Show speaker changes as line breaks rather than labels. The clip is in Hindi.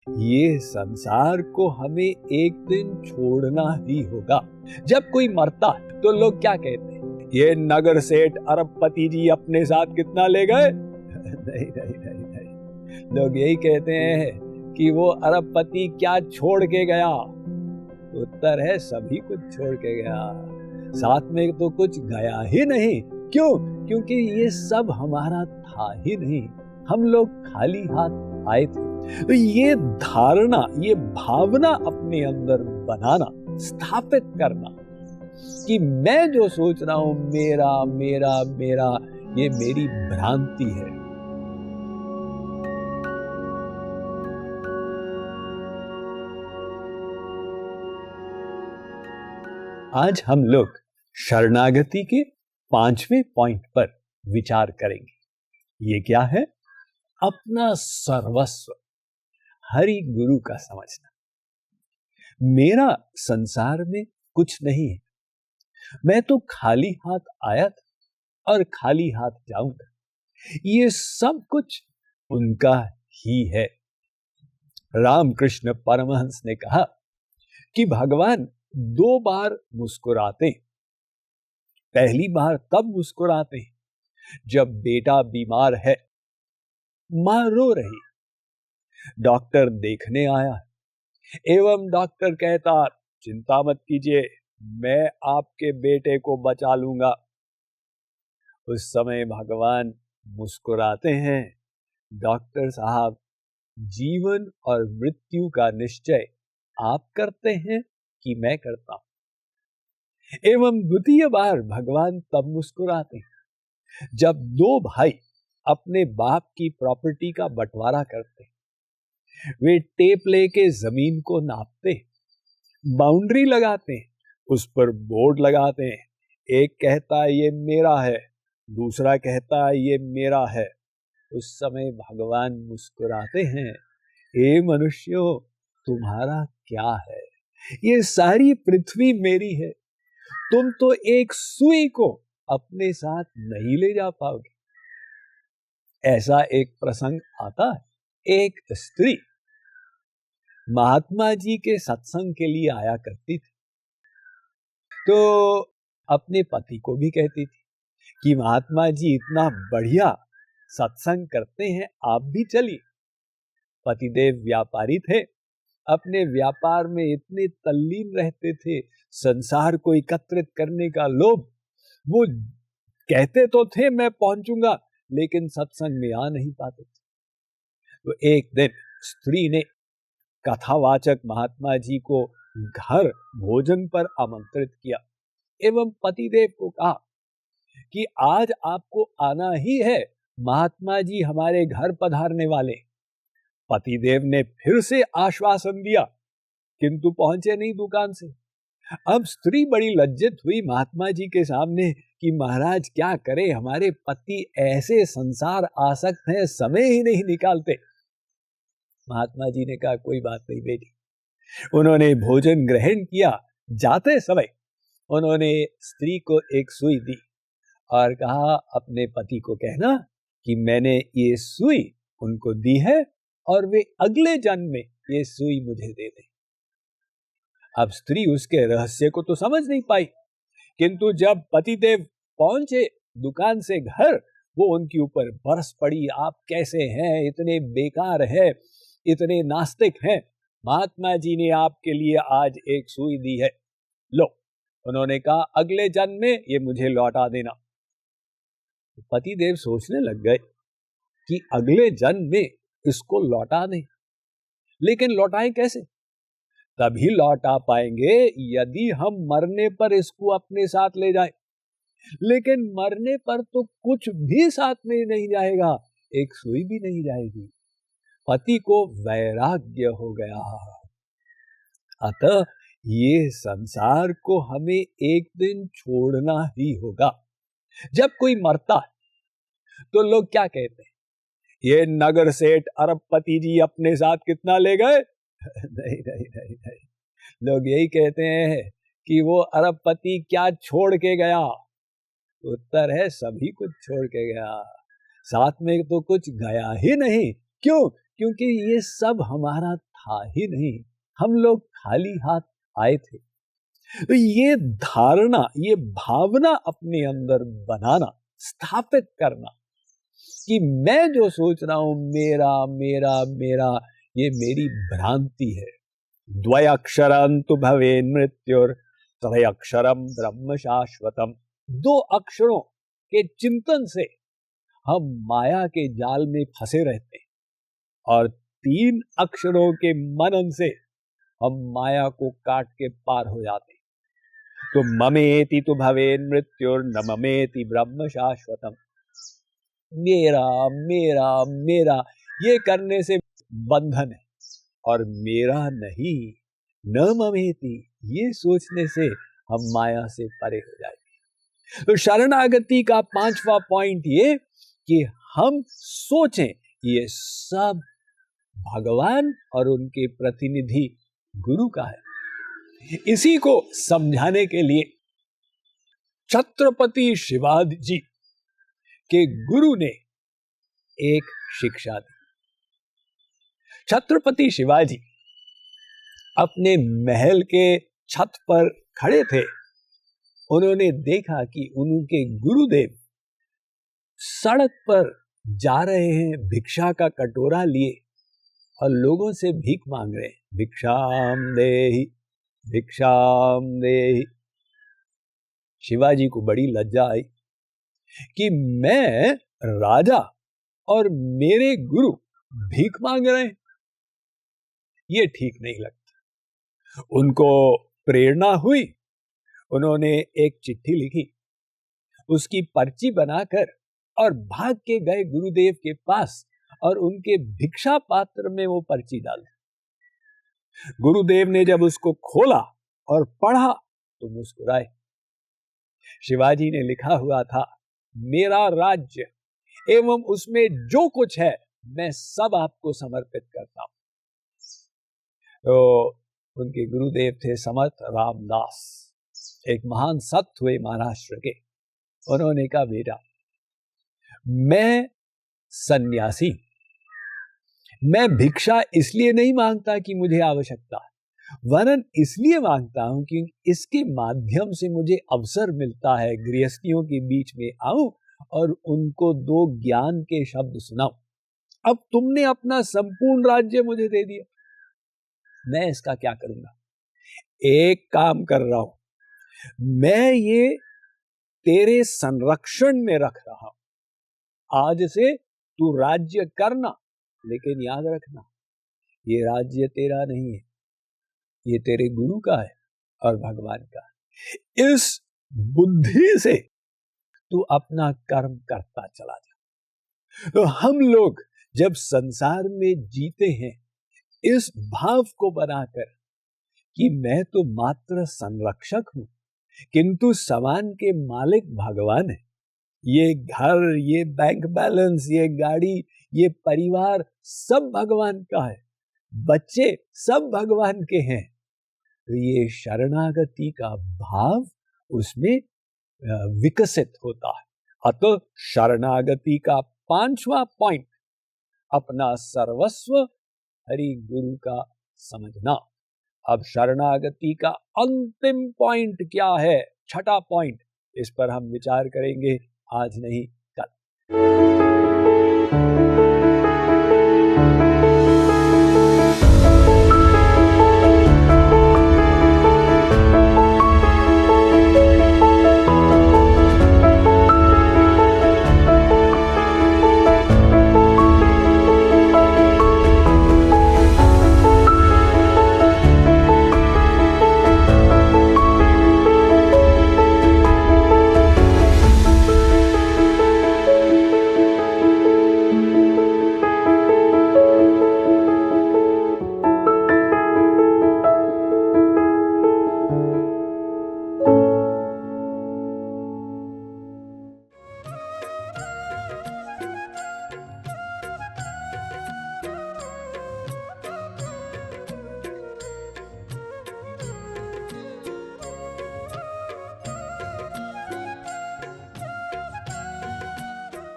ये संसार को हमें एक दिन छोड़ना ही होगा। जब कोई मरता है तो लोग क्या कहते हैं? ये नगर सेठ अरबपति जी अपने साथ कितना ले गए? नहीं नहीं नहीं नहीं, लोग यही कहते हैं कि वो अरबपति क्या छोड़ के गया। उत्तर है सभी कुछ छोड़ के गया, साथ में तो कुछ गया ही नहीं। क्यों? क्योंकि ये सब हमारा था ही नहीं, हम लोग खाली हाथ आए थे। तो ये धारणा, ये भावना अपने अंदर बनाना, स्थापित करना कि मैं जो सोच रहा हूं मेरा मेरा मेरा, ये मेरी भ्रांति है। आज हम लोग शरणागति के 5वें पॉइंट पर विचार करेंगे। ये क्या है? अपना सर्वस्व हरि गुरु का समझना। मेरा संसार में कुछ नहीं है, मैं तो खाली हाथ आया था और खाली हाथ जाऊंगा। ये सब कुछ उनका ही है। रामकृष्ण परमहंस ने कहा कि भगवान 2 बार मुस्कुराते। पहली बार तब मुस्कुराते जब बेटा बीमार है, मां रो रही, डॉक्टर देखने आया एवं डॉक्टर कहता चिंता मत कीजिए, मैं आपके बेटे को बचा लूंगा। उस समय भगवान मुस्कुराते हैं, डॉक्टर साहब जीवन और मृत्यु का निश्चय आप करते हैं कि मैं करता हूं। एवं द्वितीय बार भगवान तब मुस्कुराते हैं जब 2 भाई अपने बाप की प्रॉपर्टी का बंटवारा करते हैं। वे टेप लेके जमीन को नापते, बाउंड्री लगाते, उस पर बोर्ड लगाते हैं। एक कहता है ये मेरा है, दूसरा कहता है ये मेरा है। उस समय भगवान मुस्कुराते हैं, हे मनुष्यों तुम्हारा क्या है? ये सारी पृथ्वी मेरी है, तुम तो एक सुई को अपने साथ नहीं ले जा पाओगे। ऐसा एक प्रसंग आता है। एक स्त्री महात्मा जी के सत्संग के लिए आया करती थी, तो अपने पति को भी कहती थी कि महात्मा जी इतना बढ़िया सत्संग करते हैं, आप भी चलिए। पतिदेव व्यापारी थे, अपने व्यापार में इतने तल्लीन रहते थे, संसार को एकत्रित करने का लोभ। वो कहते तो थे मैं पहुंचूंगा, लेकिन सत्संग में आ नहीं पाते थे। तो एक दिन स्त्री ने कथावाचक महात्मा जी को घर भोजन पर आमंत्रित किया एवं पतिदेव को कहा कि आज आपको आना ही है, महात्मा जी हमारे घर पधारने वाले। पतिदेव ने फिर से आश्वासन दिया, किंतु पहुंचे नहीं दुकान से। अब स्त्री बड़ी लज्जित हुई महात्मा जी के सामने कि महाराज क्या करे, हमारे पति ऐसे संसार आसक्त हैं, समय ही नहीं निकालते। महात्मा जी ने कहा कोई बात नहीं बेटी। उन्होंने भोजन ग्रहण किया। जाते समय उन्होंने स्त्री को एक सुई दी और कहा अपने पति को कहना कि मैंने ये सुई उनको दी है और वे अगले जन्म में ये सुई मुझे दे दें। अब स्त्री उसके रहस्य को तो समझ नहीं पाई, किंतु जब पतिदेव पहुंचे दुकान से घर, वो उनके ऊपर बरस पड़ी, आप कैसे हैं, इतने बेकार है, इतने नास्तिक हैं, महात्मा जी ने आपके लिए आज एक सुई दी है, लो। उन्होंने कहा अगले जन्म में ये मुझे लौटा देना। पतिदेव सोचने लग गए कि अगले जन्म में इसको लौटा दें, लेकिन लौटाएं कैसे? तभी लौटा पाएंगे यदि हम मरने पर इसको अपने साथ ले जाएं। लेकिन मरने पर तो कुछ भी साथ में नहीं जाएगा, एक सुई भी नहीं जाएगी। पति को वैराग्य हो गया। अतः ये संसार को हमें एक दिन छोड़ना ही होगा। जब कोई मरता है तो लोग क्या कहते हैं? ये नगर सेठ अरबपति जी अपने साथ कितना ले गए? नहीं नहीं नहीं नहीं, लोग यही कहते हैं कि वो अरबपति क्या छोड़ के गया। उत्तर है सभी कुछ छोड़ के गया, साथ में तो कुछ गया ही नहीं। क्यों? क्योंकि ये सब हमारा था ही नहीं, हम लोग खाली हाथ आए थे। तो ये धारणा, ये भावना अपने अंदर बनाना, स्थापित करना कि मैं जो सोच रहा हूं मेरा मेरा मेरा, ये मेरी भ्रांति है। द्वयक्षरं तु भवेन् मृत्युर् त्रयक्षरं ब्रह्म शाश्वतम। 2 अक्षरों के चिंतन से हम माया के जाल में फंसे रहते हैं और 3 अक्षरों के मनन से हम माया को काट के पार हो जाते हैं। तो ममेति तु भवेन् मृत्युर् न ममेति ब्रह्म शाश्वतम। मेरा मेरा मेरा ये करने से बंधन है, और मेरा नहीं, न ममेति, ये सोचने से हम माया से परे हो जाएंगे। तो शरणागति का 5वां पॉइंट ये कि हम सोचें ये सब भगवान और उनके प्रतिनिधि गुरु का है। इसी को समझाने के लिए छत्रपति शिवाजी जी के गुरु ने एक शिक्षा दी। छत्रपति शिवाजी अपने महल के छत पर खड़े थे। उन्होंने देखा कि उनके गुरुदेव सड़क पर जा रहे हैं भिक्षा का कटोरा लिए और लोगों से भीख मांग रहे हैं, भिक्षाम देहि भिक्षाम देहि। शिवाजी को बड़ी लज्जा आई कि मैं राजा और मेरे गुरु भीख मांग रहे हैं, ये ठीक नहीं लगता। उनको प्रेरणा हुई, उन्होंने एक चिट्ठी लिखी, उसकी पर्ची बनाकर और भाग के गए गुरुदेव के पास और उनके भिक्षा पात्र में वो पर्ची डाली। गुरुदेव ने जब उसको खोला और पढ़ा तो मुस्कुराए। शिवाजी ने लिखा हुआ था, मेरा राज्य एवं उसमें जो कुछ है मैं सब आपको समर्पित करता हूं। तो उनके गुरुदेव थे समर्थ रामदास, एक महान संत हुए महाराष्ट्र के। उन्होंने कहा, बेटा मैं सन्यासी, मैं भिक्षा इसलिए नहीं मांगता कि मुझे आवश्यकता है, वरन इसलिए मांगता हूं कि इसके माध्यम से मुझे अवसर मिलता है गृहस्थियों के बीच में आऊं और उनको 2 ज्ञान के शब्द सुनाऊं। अब तुमने अपना संपूर्ण राज्य मुझे दे दिया, मैं इसका क्या करूंगा? एक काम कर रहा हूं, मैं ये तेरे संरक्षण में रख रहा हूं। आज से तू राज्य करना, लेकिन याद रखना ये राज्य तेरा नहीं है, ये तेरे गुरु का है और भगवान का है। इस बुद्धि से तू अपना कर्म करता चला जा। तो हम लोग जब संसार में जीते हैं इस भाव को बनाकर कि मैं तो मात्र संरक्षक हूं, किंतु सामान के मालिक भगवान है। ये घर, ये बैंक बैलेंस, ये गाड़ी, ये परिवार सब भगवान का है, बच्चे सब भगवान के हैं। तो ये शरणागति का भाव उसमें विकसित होता है। अतः शरणागति का 5वां पॉइंट, अपना सर्वस्व हरि गुरु का समझना। अब शरणागति का अंतिम पॉइंट क्या है, 6वां पॉइंट, इस पर हम विचार करेंगे आज नहीं कल।